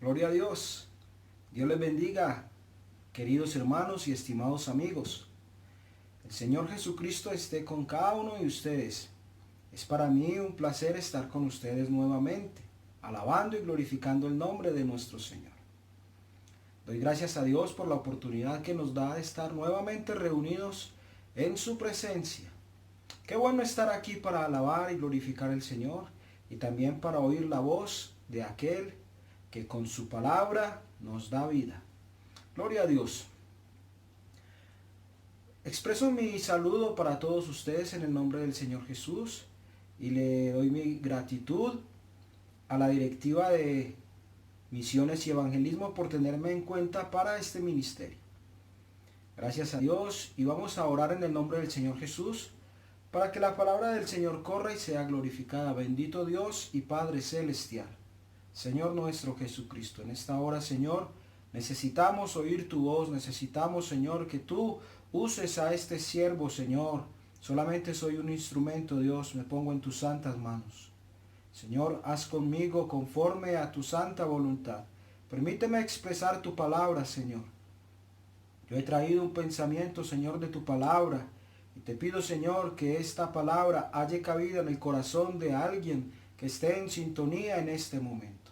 Gloria a Dios. Dios les bendiga, queridos hermanos y estimados amigos. El Señor Jesucristo esté con cada uno de ustedes. Es para mí un placer estar con ustedes nuevamente, alabando y glorificando el nombre de nuestro Señor. Doy gracias a Dios por la oportunidad que nos da de estar nuevamente reunidos en su presencia. Qué bueno estar aquí para alabar y glorificar al Señor y también para oír la voz de aquel que con su palabra nos da vida. Gloria a Dios. Expreso mi saludo para todos ustedes en el nombre del Señor Jesús y le doy mi gratitud a la directiva de Misiones y Evangelismo por tenerme en cuenta para este ministerio. Gracias a Dios, y vamos a orar en el nombre del Señor Jesús para que la palabra del Señor corra y sea glorificada. Bendito Dios y Padre Celestial, Señor nuestro Jesucristo, en esta hora, Señor, necesitamos oír tu voz, necesitamos, Señor, que tú uses a este siervo, Señor. Solamente soy un instrumento, Dios, me pongo en tus santas manos. Señor, haz conmigo conforme a tu santa voluntad. Permíteme expresar tu palabra, Señor. Yo he traído un pensamiento, Señor, de tu palabra, y te pido, Señor, que esta palabra halle cabida en el corazón de alguien que esté en sintonía en este momento.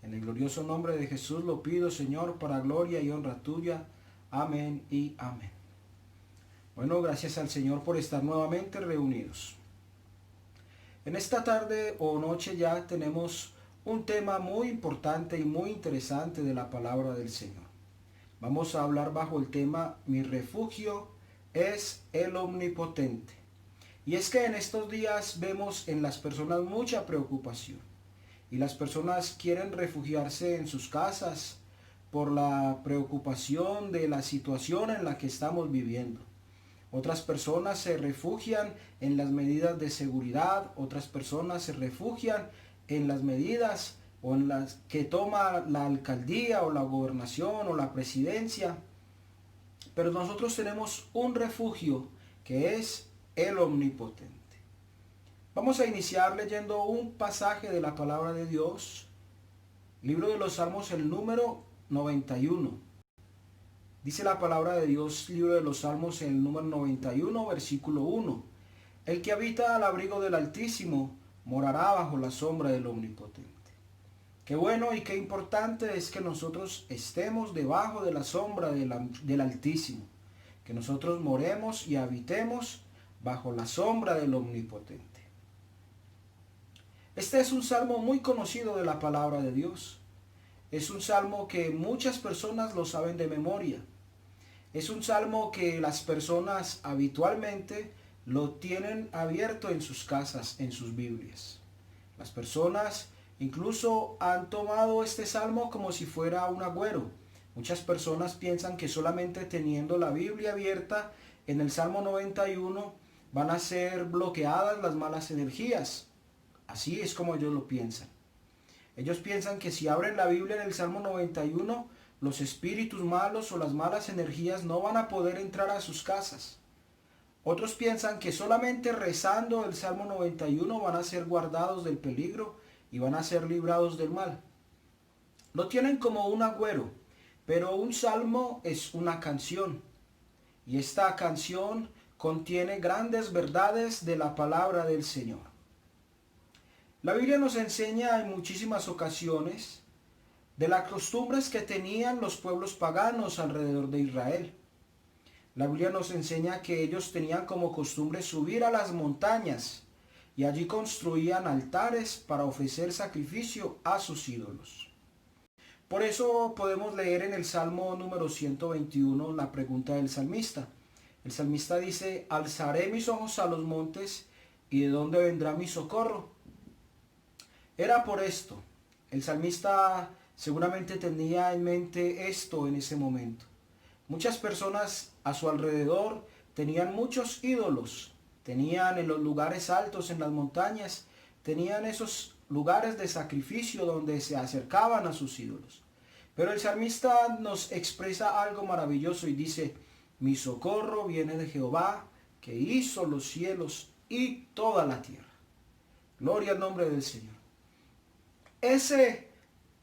En el glorioso nombre de Jesús lo pido, Señor, para gloria y honra tuya. Amén y amén. Bueno, gracias al Señor por estar nuevamente reunidos. En esta tarde o noche ya tenemos un tema muy importante y muy interesante de la palabra del Señor. Vamos a hablar bajo el tema Mi refugio es el Omnipotente. Y es que en estos días vemos en las personas mucha preocupación. Y las personas quieren refugiarse en sus casas por la preocupación de la situación en la que estamos viviendo. Otras personas se refugian en las medidas de seguridad, otras personas se refugian en las medidas o en las que toma la alcaldía o la gobernación o la presidencia. Pero nosotros tenemos un refugio que es el Omnipotente. Vamos a iniciar leyendo un pasaje de la palabra de Dios, libro de los Salmos, el número 91. Dice la palabra de Dios, libro de los Salmos, el número 91, versículo 1. El que habita al abrigo del Altísimo morará bajo la sombra del Omnipotente. Qué bueno y qué importante es que nosotros estemos debajo de la sombra del Altísimo, que nosotros moremos y habitemos bajo la sombra del Omnipotente. Este es un salmo muy conocido de la palabra de Dios. Es un salmo que muchas personas lo saben de memoria. Es un salmo que las personas habitualmente lo tienen abierto en sus casas, en sus Biblias. Las personas incluso han tomado este salmo como si fuera un agüero. Muchas personas piensan que solamente teniendo la Biblia abierta en el Salmo 91 van a ser bloqueadas las malas energías. Así es como ellos lo piensan. Ellos piensan que si abren la Biblia en el Salmo 91, los espíritus malos o las malas energías no van a poder entrar a sus casas. Otros piensan que solamente rezando el Salmo 91 van a ser guardados del peligro y van a ser librados del mal. Lo tienen como un agüero, pero un salmo es una canción. Y esta canción contiene grandes verdades de la palabra del Señor. La Biblia nos enseña en muchísimas ocasiones de las costumbres que tenían los pueblos paganos alrededor de Israel. La Biblia nos enseña que ellos tenían como costumbre subir a las montañas y allí construían altares para ofrecer sacrificio a sus ídolos. Por eso podemos leer en el Salmo número 121 la pregunta del salmista. El salmista dice, alzaré mis ojos a los montes, ¿y de dónde vendrá mi socorro? Era por esto. El salmista seguramente tenía en mente esto en ese momento. Muchas personas a su alrededor tenían muchos ídolos. Tenían en los lugares altos, en las montañas, tenían esos lugares de sacrificio donde se acercaban a sus ídolos. Pero el salmista nos expresa algo maravilloso y dice, mi socorro viene de Jehová, que hizo los cielos y toda la tierra. Gloria al nombre del Señor. Ese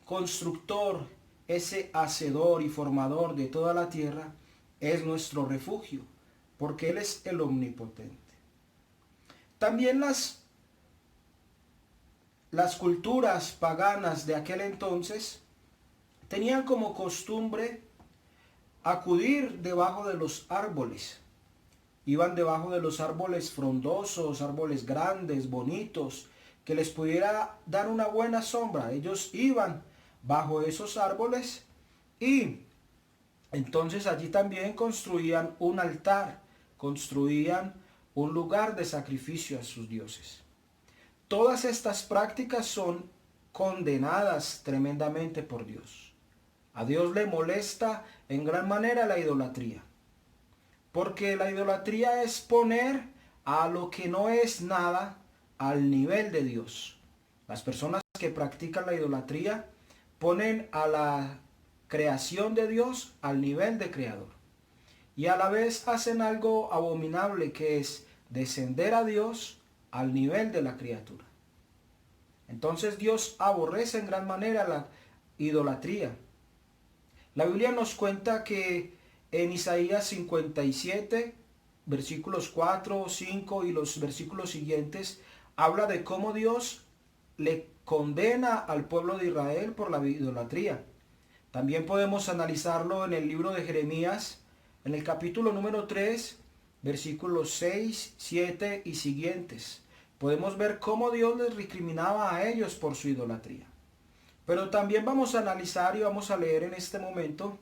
constructor, ese hacedor y formador de toda la tierra, es nuestro refugio, porque Él es el omnipotente. También las culturas paganas de aquel entonces tenían como costumbre acudir debajo de los árboles. Iban debajo de los árboles frondosos, árboles grandes, bonitos, que les pudiera dar una buena sombra. Ellos iban bajo esos árboles y entonces allí también construían un altar, construían un lugar de sacrificio a sus dioses. Todas estas prácticas son condenadas tremendamente por Dios. A Dios le molesta en gran manera la idolatría, porque la idolatría es poner a lo que no es nada al nivel de Dios. Las personas que practican la idolatría ponen a la creación de Dios al nivel de creador. Y a la vez hacen algo abominable, que es descender a Dios al nivel de la criatura. Entonces Dios aborrece en gran manera la idolatría. La Biblia nos cuenta que en Isaías 57, versículos 4, 5 y los versículos siguientes, habla de cómo Dios le condena al pueblo de Israel por la idolatría. También podemos analizarlo en el libro de Jeremías, en el capítulo número 3, versículos 6, 7 y siguientes. Podemos ver cómo Dios les recriminaba a ellos por su idolatría. Pero también vamos a analizar y vamos a leer en este momento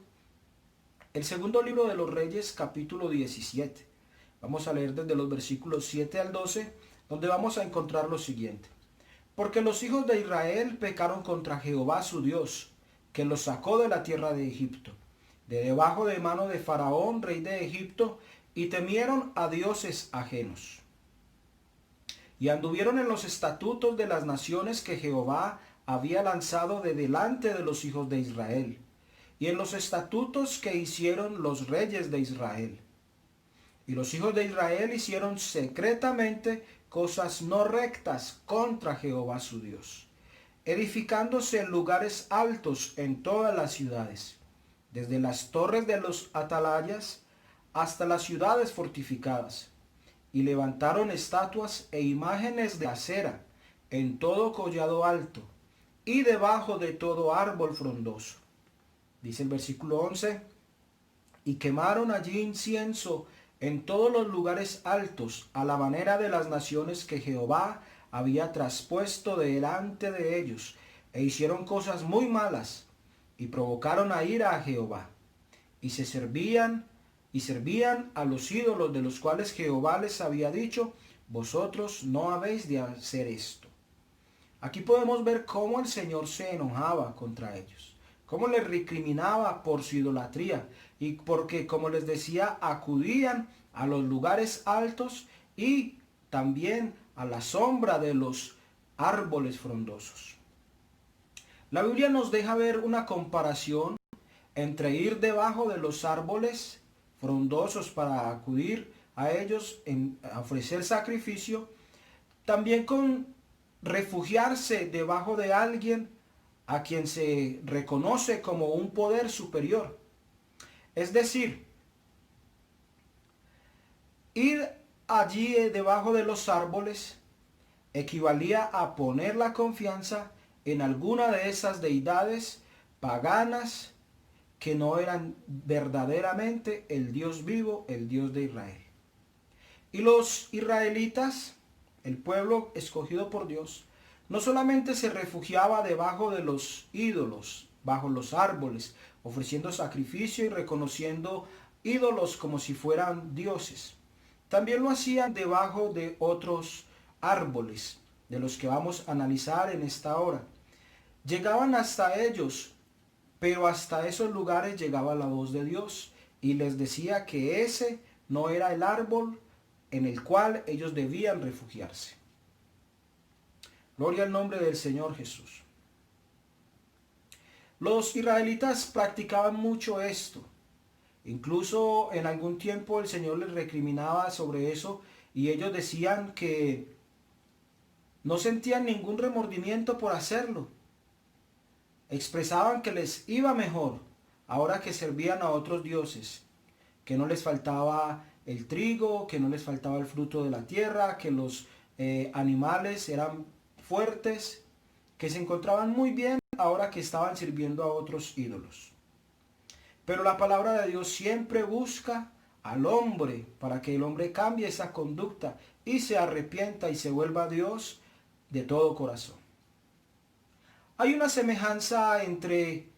el segundo libro de los Reyes, capítulo 17. Vamos a leer desde los versículos 7 al 12, donde vamos a encontrar lo siguiente. Porque los hijos de Israel pecaron contra Jehová su Dios, que los sacó de la tierra de Egipto, de debajo de mano de Faraón, rey de Egipto, y temieron a dioses ajenos. Y anduvieron en los estatutos de las naciones que Jehová había lanzado de delante de los hijos de Israel, y en los estatutos que hicieron los reyes de Israel. Y los hijos de Israel hicieron secretamente cosas no rectas contra Jehová su Dios, edificándose en lugares altos en todas las ciudades, desde las torres de los atalayas hasta las ciudades fortificadas, y levantaron estatuas e imágenes de acera en todo collado alto y debajo de todo árbol frondoso. Dice el versículo 11, y quemaron allí incienso en todos los lugares altos, a la manera de las naciones que Jehová había traspuesto delante de ellos, e hicieron cosas muy malas, y provocaron a ira a Jehová, y servían a los ídolos de los cuales Jehová les había dicho, vosotros no habéis de hacer esto. Aquí podemos ver cómo el Señor se enojaba contra ellos, cómo les recriminaba por su idolatría, y porque, como les decía, acudían a los lugares altos y también a la sombra de los árboles frondosos. La Biblia nos deja ver una comparación entre ir debajo de los árboles frondosos para acudir a ellos, a ofrecer sacrificio, también con refugiarse debajo de alguien a quien se reconoce como un poder superior. Es decir, ir allí debajo de los árboles equivalía a poner la confianza en alguna de esas deidades paganas que no eran verdaderamente el Dios vivo, el Dios de Israel. Y los israelitas, el pueblo escogido por Dios, no solamente se refugiaba debajo de los ídolos, bajo los árboles, ofreciendo sacrificio y reconociendo ídolos como si fueran dioses. También lo hacían debajo de otros árboles, de los que vamos a analizar en esta hora. Llegaban hasta ellos, pero hasta esos lugares llegaba la voz de Dios y les decía que ese no era el árbol en el cual ellos debían refugiarse. Gloria al nombre del Señor Jesús. Los israelitas practicaban mucho esto. Incluso en algún tiempo el Señor les recriminaba sobre eso y ellos decían que no sentían ningún remordimiento por hacerlo. Expresaban que les iba mejor ahora que servían a otros dioses, que no les faltaba el trigo, que no les faltaba el fruto de la tierra, que los animales eran fuertes, que se encontraban muy bien ahora que estaban sirviendo a otros ídolos. Pero la palabra de Dios siempre busca al hombre para que el hombre cambie esa conducta y se arrepienta y se vuelva a Dios de todo corazón. Hay una semejanza entre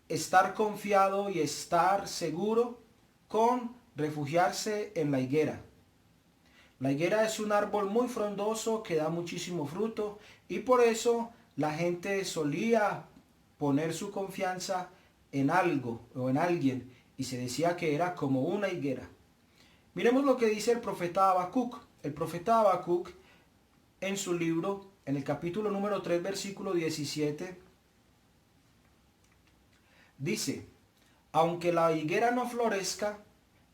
estar confiado y estar seguro con refugiarse en la higuera. La higuera es un árbol muy frondoso que da muchísimo fruto y por eso la gente solía poner su confianza en algo o en alguien y se decía que era como una higuera. Miremos lo que dice el profeta Habacuc. El profeta Habacuc en su libro, en el capítulo número 3, versículo 17, dice: aunque la higuera no florezca,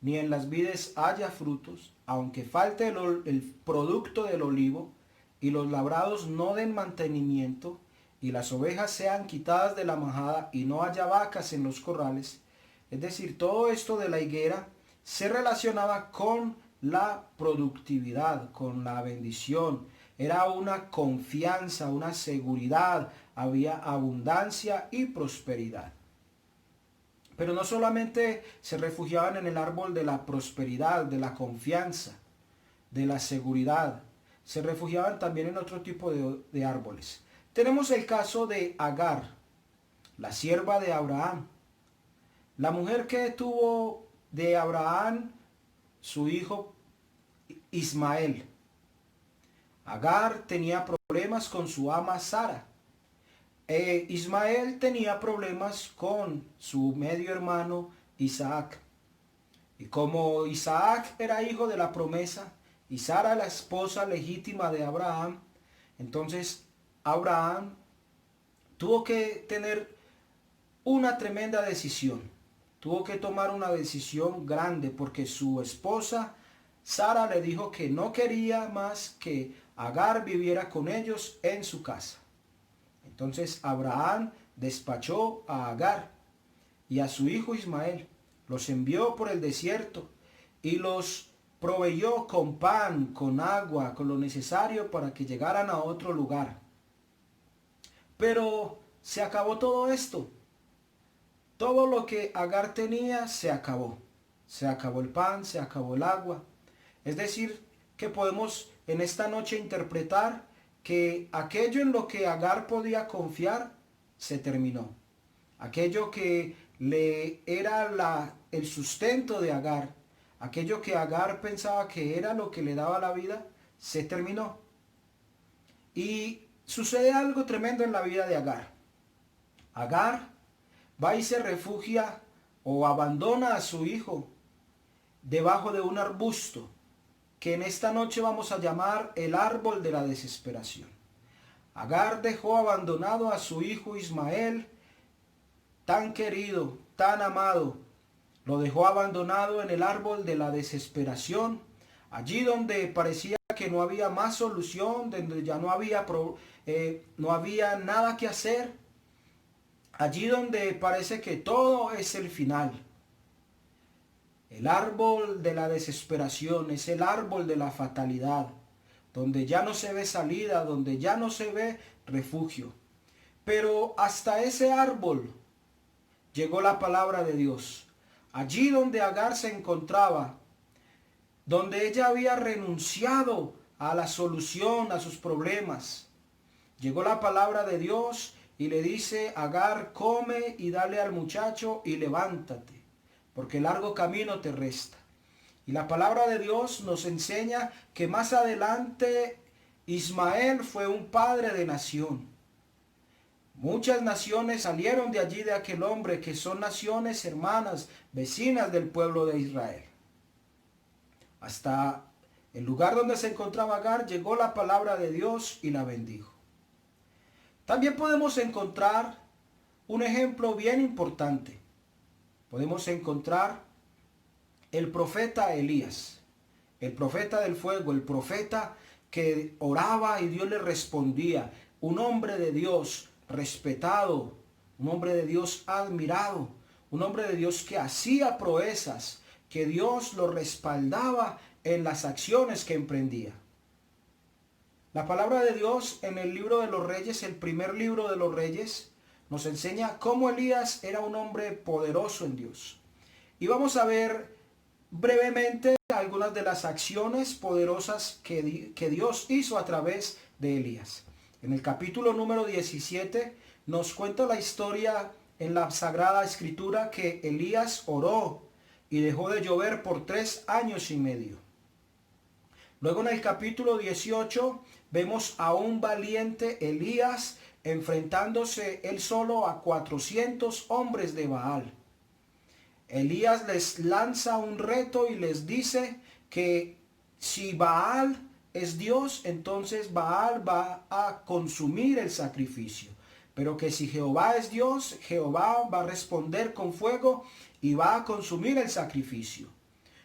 ni en las vides haya frutos, aunque falte el producto del olivo, y los labrados no den mantenimiento, y las ovejas sean quitadas de la majada, y no haya vacas en los corrales. Es decir, todo esto de la higuera se relacionaba con la productividad, con la bendición. Era una confianza, una seguridad, había abundancia y prosperidad. Pero no solamente se refugiaban en el árbol de la prosperidad, de la confianza, de la seguridad. Se refugiaban también en otro tipo de árboles. Tenemos el caso de Agar, la sierva de Abraham. La mujer que tuvo de Abraham su hijo Ismael. Agar tenía problemas con su ama Sara. Ismael tenía problemas con su medio hermano Isaac. Y como Isaac era hijo de la promesa y Sara la esposa legítima de Abraham, entonces Abraham tuvo que tener una tremenda decisión. Tuvo que tomar una decisión grande porque su esposa Sara le dijo que no quería más que Agar viviera con ellos en su casa. Entonces Abraham despachó a Agar y a su hijo Ismael, los envió por el desierto y los proveyó con pan, con agua, con lo necesario para que llegaran a otro lugar. Pero se acabó todo esto. Todo lo que Agar tenía se acabó. Se acabó el pan, se acabó el agua. Es decir, que podemos en esta noche interpretar que aquello en lo que Agar podía confiar se terminó. Aquello que le era el sustento de Agar, aquello que Agar pensaba que era lo que le daba la vida, se terminó. Y sucede algo tremendo en la vida de Agar. Agar va y se refugia o abandona a su hijo debajo de un arbusto que en esta noche vamos a llamar el árbol de la desesperación. Agar dejó abandonado a su hijo Ismael, tan querido, tan amado. Lo dejó abandonado en el árbol de la desesperación, allí donde parecía que no había más solución, donde ya no había nada que hacer, allí donde parece que todo es el final. El árbol de la desesperación es el árbol de la fatalidad, donde ya no se ve salida, donde ya no se ve refugio. Pero hasta ese árbol llegó la palabra de Dios. Allí donde Agar se encontraba, donde ella había renunciado a la solución a sus problemas, llegó la palabra de Dios y le dice: Agar, come y dale al muchacho y levántate, porque largo camino te resta. Y la palabra de Dios nos enseña que más adelante Ismael fue un padre de nación. Muchas naciones salieron de allí, de aquel hombre, que son naciones hermanas, vecinas del pueblo de Israel. Hasta el lugar donde se encontraba Agar llegó la palabra de Dios y la bendijo. También podemos encontrar un ejemplo bien importante. Podemos encontrar el profeta Elías, el profeta del fuego, el profeta que oraba y Dios le respondía, un hombre de Dios respetado, un hombre de Dios admirado, un hombre de Dios que hacía proezas, que Dios lo respaldaba en las acciones que emprendía. La palabra de Dios en el libro de los Reyes, el primer libro de los Reyes, nos enseña cómo Elías era un hombre poderoso en Dios. Y vamos a ver brevemente algunas de las acciones poderosas que Dios hizo a través de Elías. En el capítulo número 17 nos cuenta la historia en la Sagrada Escritura que Elías oró y dejó de llover por 3 años y medio. Luego en el capítulo 18 vemos a un valiente Elías enfrentándose él solo a 400 hombres de Baal. Elías les lanza un reto y les dice que si Baal es Dios, entonces Baal va a consumir el sacrificio. Pero que si Jehová es Dios, Jehová va a responder con fuego y va a consumir el sacrificio.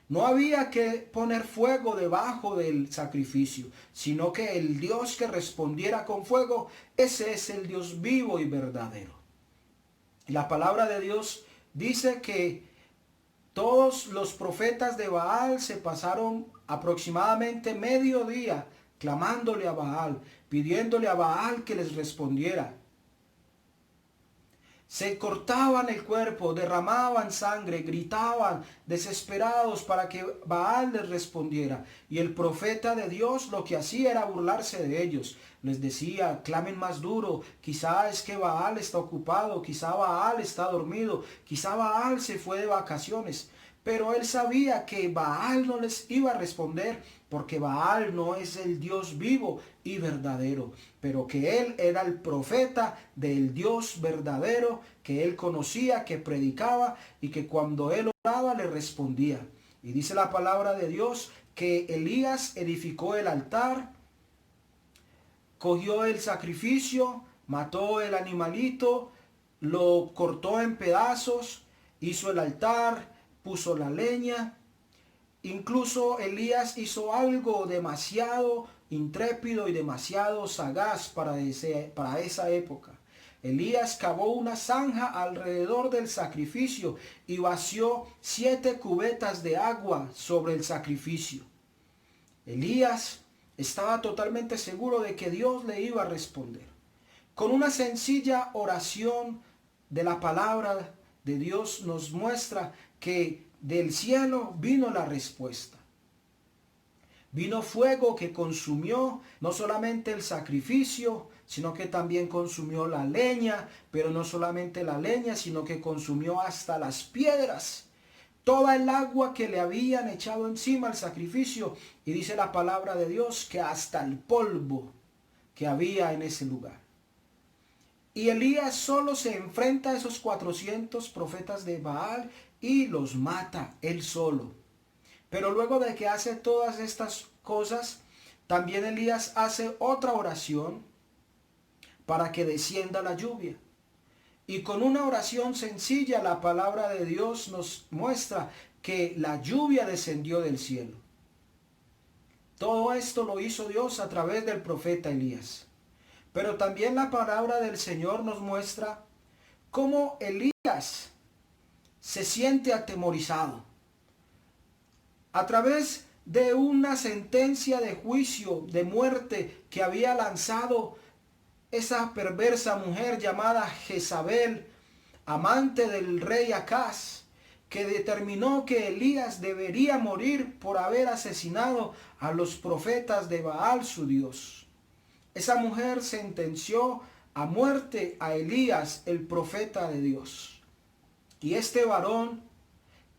No había que poner fuego debajo del sacrificio, sino que el Dios que respondiera con fuego, ese es el Dios vivo y verdadero. La palabra de Dios dice que todos los profetas de Baal se pasaron aproximadamente medio día clamándole a Baal, pidiéndole a Baal que les respondiera. Se cortaban el cuerpo, derramaban sangre, gritaban desesperados para que Baal les respondiera. Y el profeta de Dios lo que hacía era burlarse de ellos. Les decía, clamen más duro, quizá es que Baal está ocupado, quizá Baal está dormido, quizá Baal se fue de vacaciones. Pero él sabía que Baal no les iba a responder porque Baal no es el Dios vivo y verdadero, pero que él era el profeta del Dios verdadero, que él conocía, que predicaba y que cuando él oraba le respondía. Y dice la palabra de Dios que Elías edificó el altar, cogió el sacrificio, mató el animalito, lo cortó en pedazos, hizo el altar, puso la leña. Incluso Elías hizo algo demasiado intrépido y demasiado sagaz para esa época. Elías cavó una zanja alrededor del sacrificio y vació 7 cubetas de agua sobre el sacrificio. Elías estaba totalmente seguro de que Dios le iba a responder. Con una sencilla oración de la palabra de Dios nos muestra que del cielo vino la respuesta. Vino fuego que consumió no solamente el sacrificio, sino que también consumió la leña, pero no solamente la leña, sino que consumió hasta las piedras, toda el agua que le habían echado encima al sacrificio. Y dice la palabra de Dios que hasta el polvo que había en ese lugar. Y Elías solo se enfrenta a esos 400 profetas de Baal y los mata él solo. Pero luego de que hace todas estas cosas, también Elías hace otra oración para que descienda la lluvia. Y con una oración sencilla, la palabra de Dios nos muestra que la lluvia descendió del cielo. Todo esto lo hizo Dios a través del profeta Elías. Pero también la palabra del Señor nos muestra cómo Elías se siente atemorizado. A través de una sentencia de juicio, de muerte que había lanzado esa perversa mujer llamada Jezabel, amante del rey Acaz, que determinó que Elías debería morir por haber asesinado a los profetas de Baal, su Dios. Esa mujer sentenció a muerte a Elías, el profeta de Dios. Y este varón,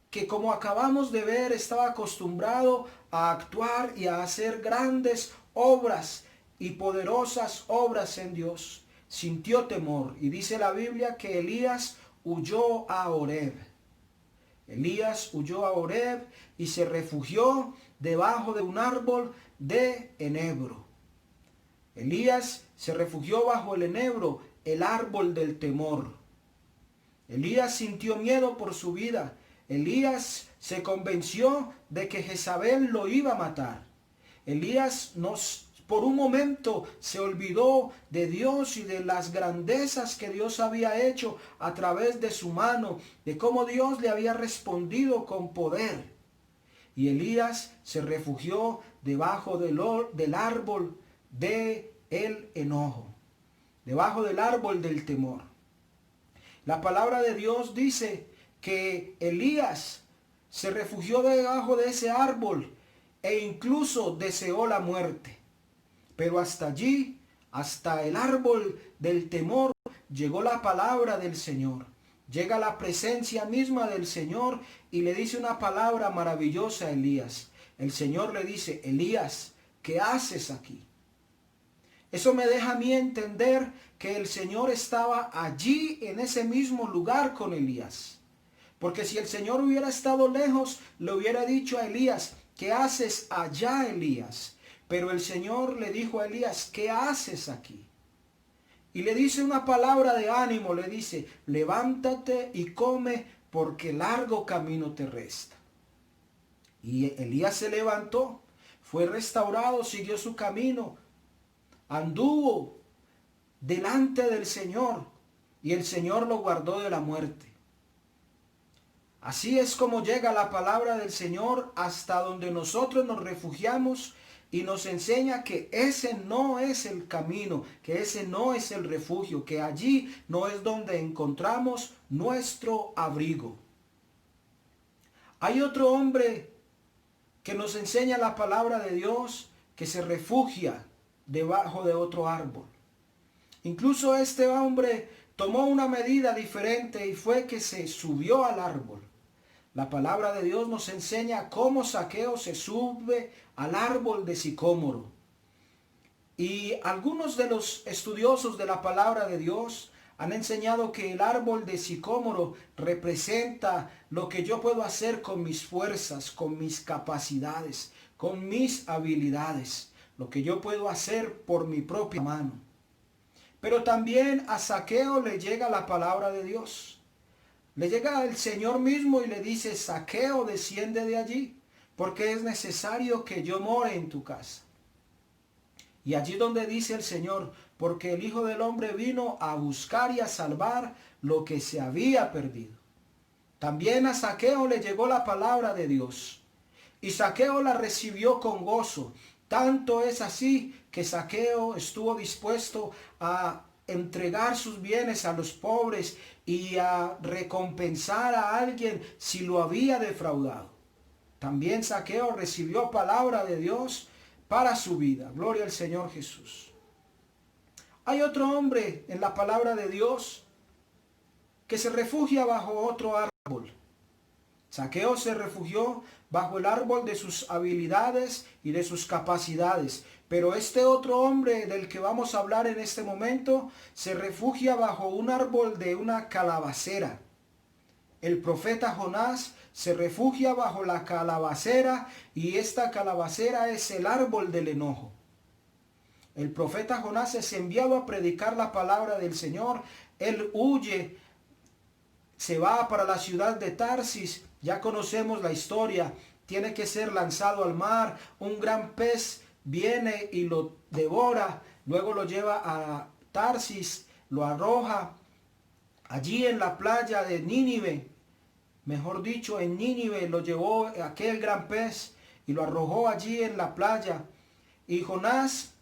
que como acabamos de ver, estaba acostumbrado a actuar y a hacer grandes obras y poderosas obras en Dios, sintió temor. Y dice la Biblia que Elías huyó a Horeb. Elías huyó a Horeb y se refugió debajo de un árbol de enebro. Elías se refugió bajo el enebro, el árbol del temor. Elías sintió miedo por su vida. Elías se convenció de que Jezabel lo iba a matar. Elías no por un momento se olvidó de Dios y de las grandezas que Dios había hecho a través de su mano, de cómo Dios le había respondido con poder. Y Elías se refugió debajo del árbol del enojo, debajo del árbol del temor. La palabra de Dios dice que Elías se refugió debajo de ese árbol e incluso deseó la muerte. Pero hasta allí, hasta el árbol del temor, llegó la palabra del Señor. Llega la presencia misma del Señor y le dice una palabra maravillosa a Elías. El Señor le dice: Elías, ¿qué haces aquí? Eso me deja a mí entender que el Señor estaba allí en ese mismo lugar con Elías. Porque si el Señor hubiera estado lejos, le hubiera dicho a Elías: ¿qué haces allá, Elías? Pero el Señor le dijo a Elías: ¿qué haces aquí? Y le dice una palabra de ánimo, le dice: levántate y come, porque largo camino te resta. Y Elías se levantó, fue restaurado, siguió su camino, anduvo delante del Señor, y el Señor lo guardó de la muerte. Así es como llega la palabra del Señor hasta donde nosotros nos refugiamos, y nos enseña que ese no es el camino, que ese no es el refugio, que allí no es donde encontramos nuestro abrigo. Hay otro hombre que nos enseña la palabra de Dios, que se refugia debajo de otro árbol. Incluso este hombre tomó una medida diferente y fue que se subió al árbol. La palabra de Dios nos enseña cómo Zaqueo se sube al árbol de sicómoro. Y algunos de los estudiosos de la palabra de Dios han enseñado que el árbol de sicómoro representa lo que yo puedo hacer con mis fuerzas, con mis capacidades, con mis habilidades, lo que yo puedo hacer por mi propia mano. Pero también a Zaqueo le llega la palabra de Dios. Le llega el Señor mismo y le dice: Zaqueo, desciende de allí, porque es necesario que yo more en tu casa. Y allí donde dice el Señor: porque el Hijo del Hombre vino a buscar y a salvar lo que se había perdido. También a Zaqueo le llegó la palabra de Dios, y Zaqueo la recibió con gozo. Tanto es así que Zaqueo estuvo dispuesto a entregar sus bienes a los pobres y a recompensar a alguien si lo había defraudado. También Zaqueo recibió palabra de Dios para su vida. Gloria al Señor Jesús. Hay otro hombre en la palabra de Dios que se refugia bajo otro árbol. Zaqueo se refugió bajo el árbol de sus habilidades y de sus capacidades. Pero este otro hombre del que vamos a hablar en este momento se refugia bajo un árbol de una calabacera. El profeta Jonás se refugia bajo la calabacera, y esta calabacera es el árbol del enojo. El profeta Jonás es enviado a predicar la palabra del Señor. Él huye, se va para la ciudad de Tarsis. Ya conocemos la historia. Tiene que ser lanzado al mar. Un gran pez viene y lo devora. Luego lo lleva a Tarsis, lo arroja allí en la playa de Nínive. Mejor dicho, en Nínive lo llevó aquel gran pez y lo arrojó allí en la playa. Y Jonás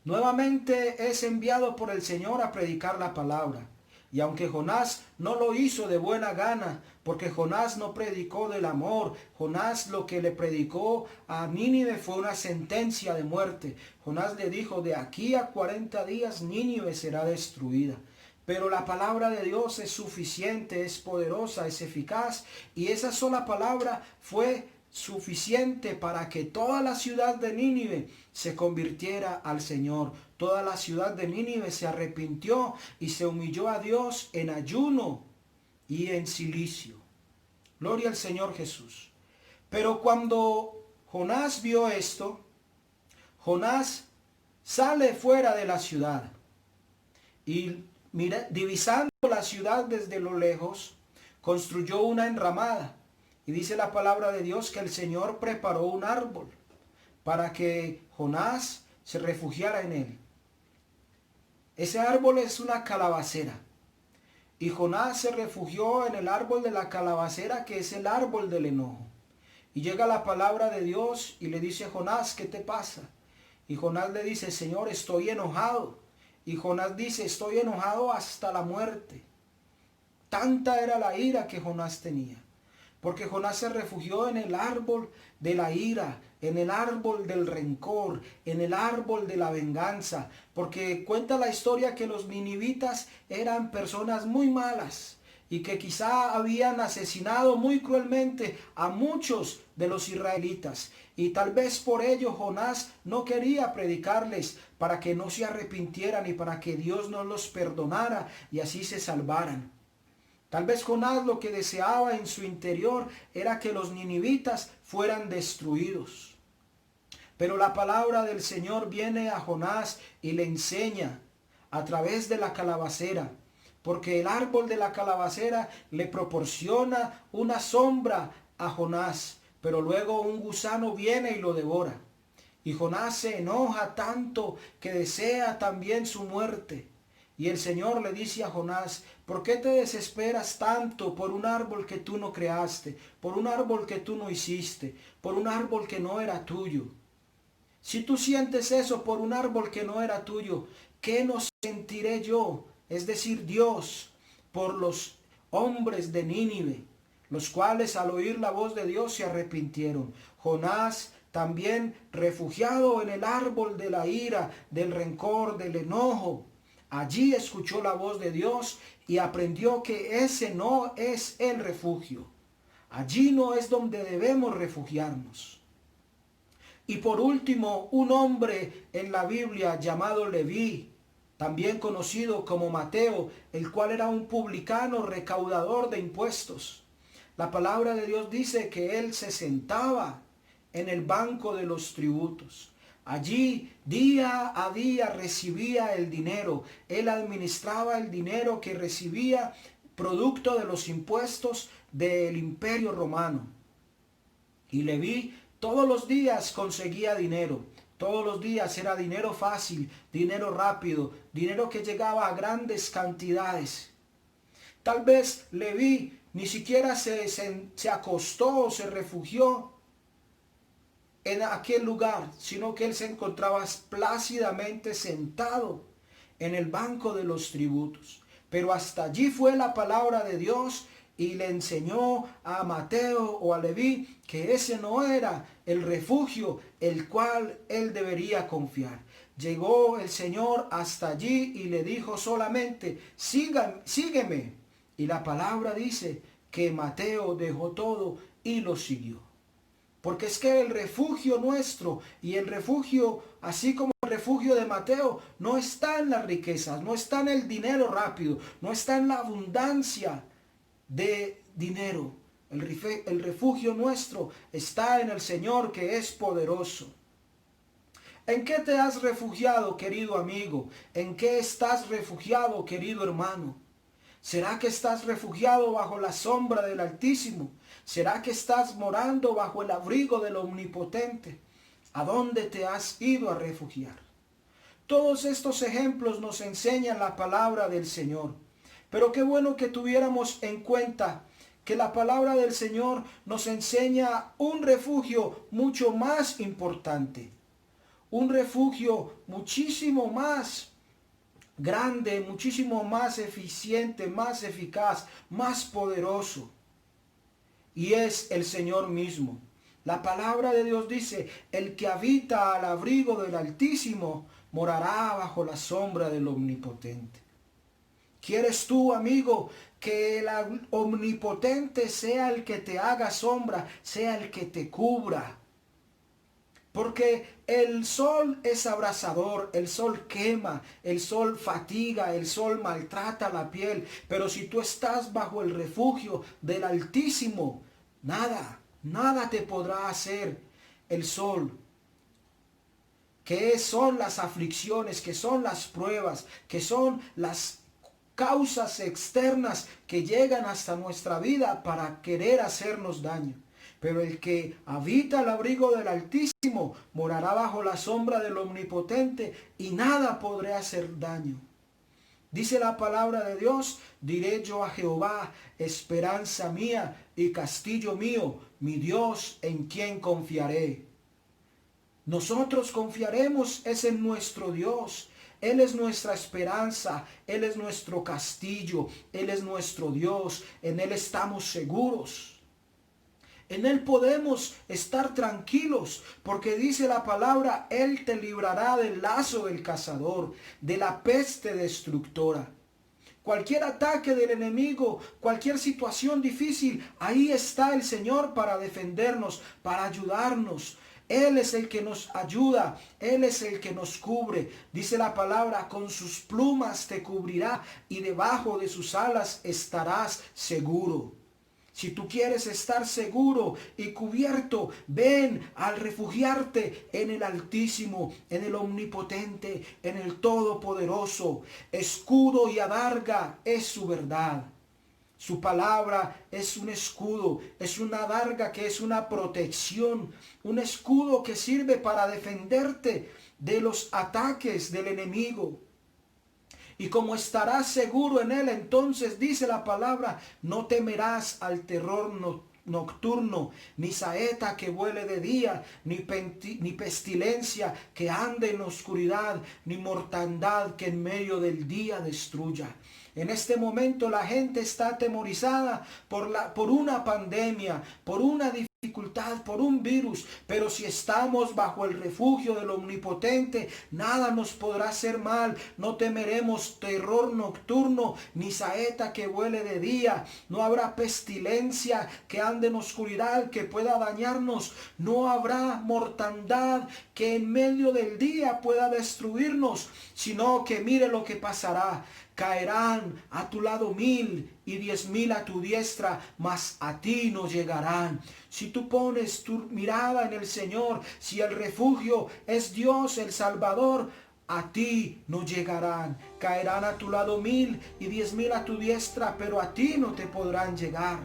nuevamente es enviado por el Señor a predicar la palabra. Y aunque Jonás no lo hizo de buena gana, porque Jonás no predicó del amor, Jonás lo que le predicó a Nínive fue una sentencia de muerte. Jonás le dijo: de aquí a 40 días Nínive será destruida. Pero la palabra de Dios es suficiente, es poderosa, es eficaz, y esa sola palabra fue suficiente para que toda la ciudad de Nínive se convirtiera al Señor. Toda la ciudad de Nínive se arrepintió y se humilló a Dios en ayuno y en cilicio. Gloria al Señor Jesús. Pero cuando Jonás vio esto, Jonás sale fuera de la ciudad y divisando la ciudad desde lo lejos, construyó una enramada. Y dice la palabra de Dios que el Señor preparó un árbol para que Jonás se refugiara en él. Ese árbol es una calabacera. Y Jonás se refugió en el árbol de la calabacera, que es el árbol del enojo. Y llega la palabra de Dios y le dice a Jonás, ¿qué te pasa? Y Jonás le dice, Señor, estoy enojado. Y Jonás dice, estoy enojado hasta la muerte. Tanta era la ira que Jonás tenía. Porque Jonás se refugió en el árbol de la ira, en el árbol del rencor, en el árbol de la venganza. Porque cuenta la historia que los ninivitas eran personas muy malas y que quizá habían asesinado muy cruelmente a muchos de los israelitas. Y tal vez por ello Jonás no quería predicarles para que no se arrepintieran y para que Dios no los perdonara y así se salvaran. Tal vez Jonás lo que deseaba en su interior era que los ninivitas fueran destruidos. Pero la palabra del Señor viene a Jonás y le enseña a través de la calabacera, porque el árbol de la calabacera le proporciona una sombra a Jonás, pero luego un gusano viene y lo devora. Y Jonás se enoja tanto que desea también su muerte. Y el Señor le dice a Jonás, ¿por qué te desesperas tanto por un árbol que tú no creaste, por un árbol que tú no hiciste, por un árbol que no era tuyo? Si tú sientes eso por un árbol que no era tuyo, ¿qué no sentiré yo? Es decir, Dios, por los hombres de Nínive, los cuales al oír la voz de Dios se arrepintieron. Jonás también refugiado en el árbol de la ira, del rencor, del enojo. Allí escuchó la voz de Dios y aprendió que ese no es el refugio. Allí no es donde debemos refugiarnos. Y por último, un hombre en la Biblia llamado Leví, también conocido como Mateo, el cual era un publicano recaudador de impuestos. La palabra de Dios dice que él se sentaba en el banco de los tributos. Allí día a día recibía el dinero. Él administraba el dinero que recibía producto de los impuestos del Imperio Romano. Y Leví todos los días conseguía dinero. Todos los días era dinero fácil, dinero rápido, dinero que llegaba a grandes cantidades. Tal vez Leví ni siquiera se acostó o se refugió en aquel lugar, sino que él se encontraba plácidamente sentado en el banco de los tributos. Pero hasta allí fue la palabra de Dios y le enseñó a Mateo o a Leví que ese no era el refugio el cual él debería confiar. Llegó el Señor hasta allí y le dijo solamente, sígueme. Y la palabra dice que Mateo dejó todo y lo siguió. Porque es que el refugio nuestro y el refugio, así como el refugio de Mateo, no está en las riquezas, no está en el dinero rápido, no está en la abundancia de dinero. El refugio nuestro está en el Señor, que es poderoso. ¿En qué te has refugiado, querido amigo? ¿En qué estás refugiado, querido hermano? ¿Será que estás refugiado bajo la sombra del Altísimo? ¿Será que estás morando bajo el abrigo del Omnipotente? ¿A dónde te has ido a refugiar? Todos estos ejemplos nos enseñan la palabra del Señor. Pero qué bueno que tuviéramos en cuenta que la palabra del Señor nos enseña un refugio mucho más importante. Un refugio muchísimo más grande, muchísimo más eficiente, más eficaz, más poderoso. Y es el Señor mismo. La palabra de Dios dice, el que habita al abrigo del Altísimo morará bajo la sombra del Omnipotente. ¿Quieres tú, amigo, que el Omnipotente sea el que te haga sombra, sea el que te cubra? Porque el sol es abrasador, el sol quema, el sol fatiga, el sol maltrata la piel. Pero si tú estás bajo el refugio del Altísimo, nada te podrá hacer el sol. ¿Qué son las aflicciones? ¿Qué son las pruebas? ¿Qué son las causas externas que llegan hasta nuestra vida para querer hacernos daño? Pero el que habita al abrigo del Altísimo morará bajo la sombra del Omnipotente, y nada podrá hacer daño. Dice la palabra de Dios: diré yo a Jehová, esperanza mía y castillo mío, mi Dios en quien confiaré. Nosotros confiaremos es en nuestro Dios. Él es nuestra esperanza, Él es nuestro castillo, Él es nuestro Dios, en Él estamos seguros. En Él podemos estar tranquilos, porque dice la palabra: Él te librará del lazo del cazador, de la peste destructora. Cualquier ataque del enemigo, cualquier situación difícil, ahí está el Señor para defendernos, para ayudarnos. Él es el que nos ayuda, Él es el que nos cubre. Dice la palabra: con sus plumas te cubrirá y debajo de sus alas estarás seguro. Si tú quieres estar seguro y cubierto, ven al refugiarte en el Altísimo, en el Omnipotente, en el Todopoderoso. Escudo y adarga es su verdad. Su palabra es un escudo, es una adarga que es una protección, un escudo que sirve para defenderte de los ataques del enemigo. Y como estarás seguro en Él, entonces dice la palabra: no temerás al terror nocturno, ni saeta que vuele de día, ni pestilencia que ande en oscuridad, ni mortandad que en medio del día destruya. En este momento la gente está atemorizada por una pandemia, por una dificultad, por un virus, pero si estamos bajo el refugio del Omnipotente, nada nos podrá hacer mal. No temeremos terror nocturno, ni saeta que vuele de día. No habrá pestilencia que ande en oscuridad que pueda dañarnos. No habrá mortandad que en medio del día pueda destruirnos, sino que mire lo que pasará. Caerán a tu lado 1000 y 10.000 a tu diestra, mas a ti no llegarán. Si tú pones tu mirada en el Señor, si el refugio es Dios el Salvador, a ti no llegarán. Caerán a tu lado 1000 y 10.000 a tu diestra, pero a ti no te podrán llegar.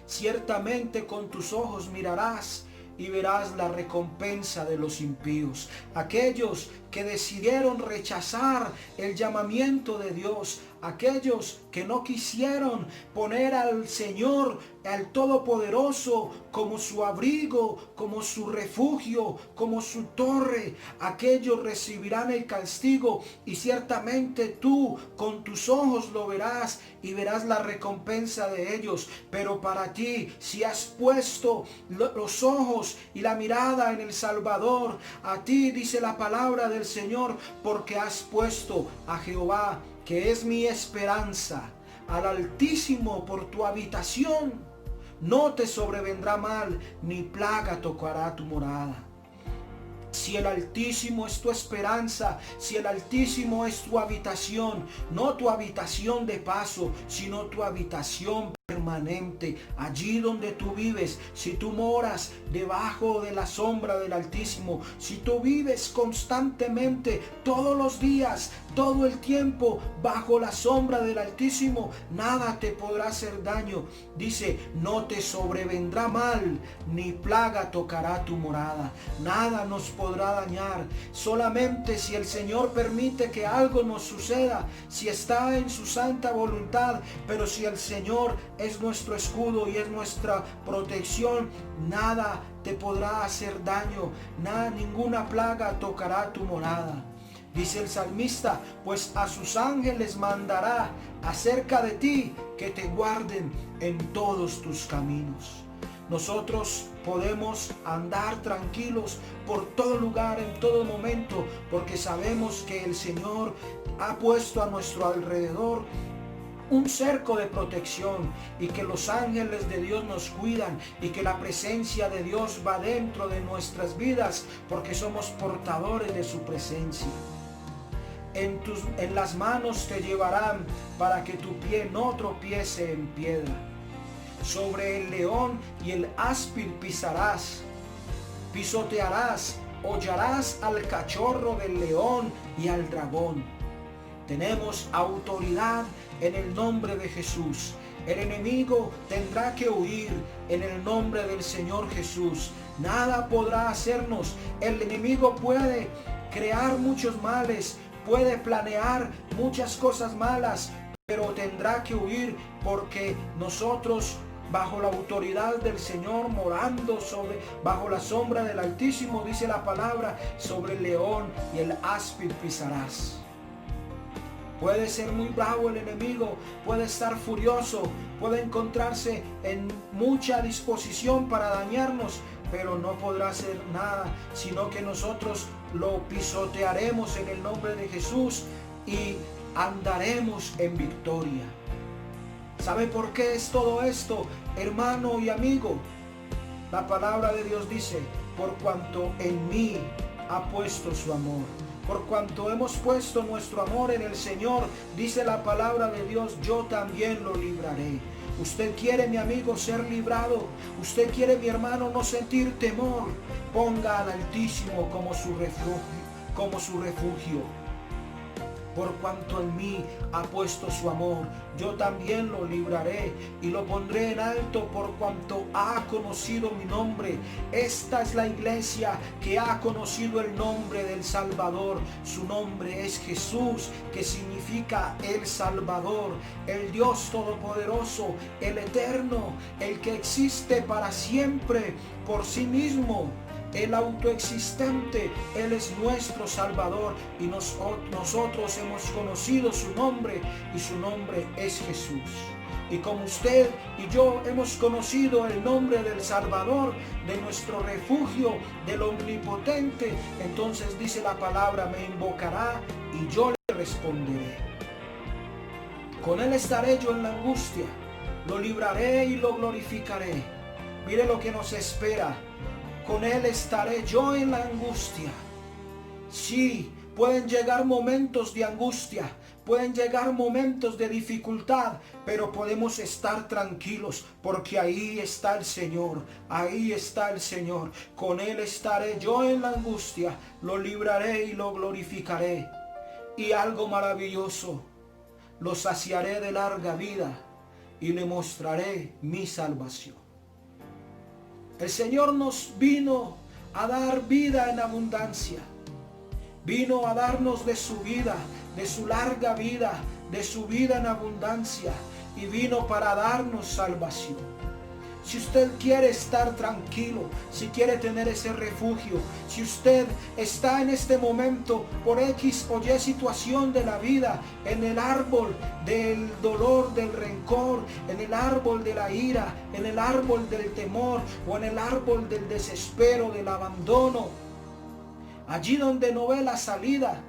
Ciertamente con tus ojos mirarás y verás la recompensa de los impíos, aquellos que decidieron rechazar el llamamiento de Dios, aquellos que no quisieron poner al Señor, al Todopoderoso, como su abrigo, como su refugio, como su torre. Aquellos recibirán el castigo, y ciertamente tú con tus ojos lo verás y verás la recompensa de ellos. Pero para ti, si has puesto los ojos y la mirada en el Salvador, a ti dice la palabra del Señor: porque has puesto a Jehová, que es mi esperanza, al Altísimo por tu habitación, no te sobrevendrá mal, ni plaga tocará tu morada. Si el Altísimo es tu esperanza, si el Altísimo es tu habitación, no tu habitación de paso, sino tu habitación permanente, allí donde tú vives, si tú moras debajo de la sombra del Altísimo, si tú vives constantemente, todos los días, todo el tiempo, bajo la sombra del Altísimo, nada te podrá hacer daño. Dice: no te sobrevendrá mal, ni plaga tocará tu morada. Nada nos podrá dañar. Solamente si el Señor permite que algo nos suceda, si está en su santa voluntad. Pero si el Señor es nuestro escudo y es nuestra protección, nada te podrá hacer daño, ninguna plaga tocará tu morada. Dice el salmista: pues a sus ángeles mandará acerca de ti, que te guarden en todos tus caminos. Nosotros podemos andar tranquilos por todo lugar, en todo momento, porque sabemos que el Señor ha puesto a nuestro alrededor un cerco de protección, y que los ángeles de Dios nos cuidan, y que la presencia de Dios va dentro de nuestras vidas, porque somos portadores de su presencia. En las manos te llevarán, para que tu pie no tropiece en piedra. Sobre el león y el áspid pisarás, pisotearás, hollarás al cachorro del león y al dragón. Tenemos autoridad en el nombre de Jesús. El enemigo tendrá que huir en el nombre del Señor Jesús. Nada podrá hacernos. El enemigo puede crear muchos males, puede planear muchas cosas malas, pero tendrá que huir porque nosotros, bajo la autoridad del Señor, morando bajo la sombra del Altísimo, dice la palabra, sobre el león y el áspid pisarás. Puede ser muy bravo el enemigo, puede estar furioso, puede encontrarse en mucha disposición para dañarnos, pero no podrá hacer nada, sino que nosotros lo pisotearemos en el nombre de Jesús y andaremos en victoria. ¿Sabe por qué es todo esto, hermano y amigo? La palabra de Dios dice, por cuanto en mí ha puesto su amor. Por cuanto hemos puesto nuestro amor en el Señor, dice la palabra de Dios, yo también lo libraré. Usted quiere, mi amigo, ser librado. Usted quiere, mi hermano, no sentir temor. Ponga al Altísimo como su refugio. Por cuanto en mí ha puesto su amor, yo también lo libraré y lo pondré en alto por cuanto ha conocido mi nombre. Esta es la iglesia que ha conocido el nombre del Salvador. Su nombre es Jesús, que significa el Salvador, el Dios Todopoderoso, el Eterno, el que existe para siempre por sí mismo. El autoexistente, Él es nuestro Salvador y nosotros hemos conocido su nombre y su nombre es Jesús. Y como usted y yo hemos conocido el nombre del Salvador, de nuestro refugio, del Omnipotente, entonces dice la palabra, me invocará y yo le responderé. Con Él estaré yo en la angustia, lo libraré y lo glorificaré. Mire lo que nos espera. Con Él estaré yo en la angustia. Sí, pueden llegar momentos de angustia, pueden llegar momentos de dificultad, pero podemos estar tranquilos porque ahí está el Señor, ahí está el Señor. Con Él estaré yo en la angustia, lo libraré y lo glorificaré. Y algo maravilloso, lo saciaré de larga vida y le mostraré mi salvación. El Señor nos vino a dar vida en abundancia. Vino a darnos de su vida, de su larga vida, de su vida en abundancia. Y vino para darnos salvación. Si usted quiere estar tranquilo, si quiere tener ese refugio, si usted está en este momento por X o Y situación de la vida, en el árbol del dolor, del rencor, en el árbol de la ira, en el árbol del temor o en el árbol del desespero, del abandono, allí donde no ve la salida,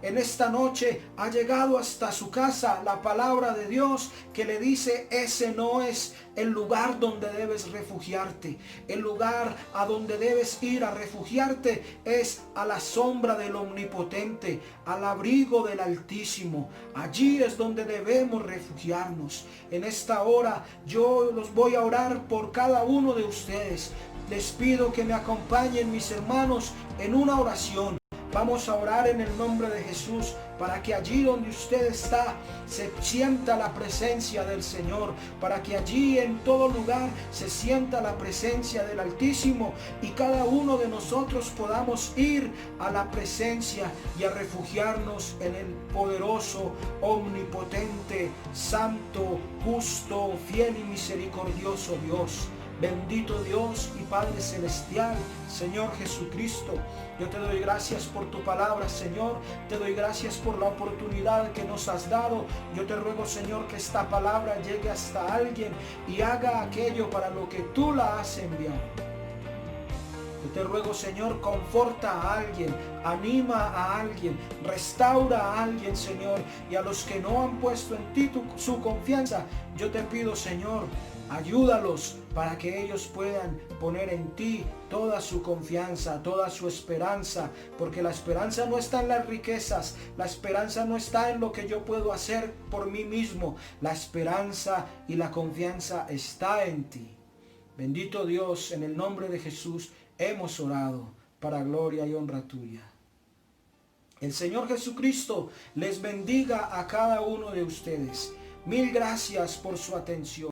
en esta noche ha llegado hasta su casa la palabra de Dios que le dice, ese no es el lugar donde debes refugiarte. El lugar a donde debes ir a refugiarte es a la sombra del Omnipotente, al abrigo del Altísimo. Allí es donde debemos refugiarnos. En esta hora yo los voy a orar por cada uno de ustedes. Les pido que me acompañen, mis hermanos, en una oración. Vamos a orar en el nombre de Jesús para que allí donde usted está se sienta la presencia del Señor, para que allí en todo lugar se sienta la presencia del Altísimo y cada uno de nosotros podamos ir a la presencia y a refugiarnos en el poderoso, omnipotente, santo, justo, fiel y misericordioso Dios. Bendito Dios y Padre Celestial, Señor Jesucristo, yo te doy gracias por tu palabra, Señor. Te doy gracias por la oportunidad que nos has dado. Yo te ruego, Señor, que esta palabra llegue hasta alguien y haga aquello para lo que tú la has enviado. Yo te ruego, Señor, conforta a alguien, anima a alguien, restaura a alguien, Señor. Y a los que no han puesto en ti su confianza, yo te pido, Señor, ayúdalos para que ellos puedan poner en ti toda su confianza, toda su esperanza, porque la esperanza no está en las riquezas, la esperanza no está en lo que yo puedo hacer por mí mismo, la esperanza y la confianza está en ti. Bendito Dios, en el nombre de Jesús hemos orado para gloria y honra tuya. El Señor Jesucristo les bendiga a cada uno de ustedes. Mil gracias por su atención.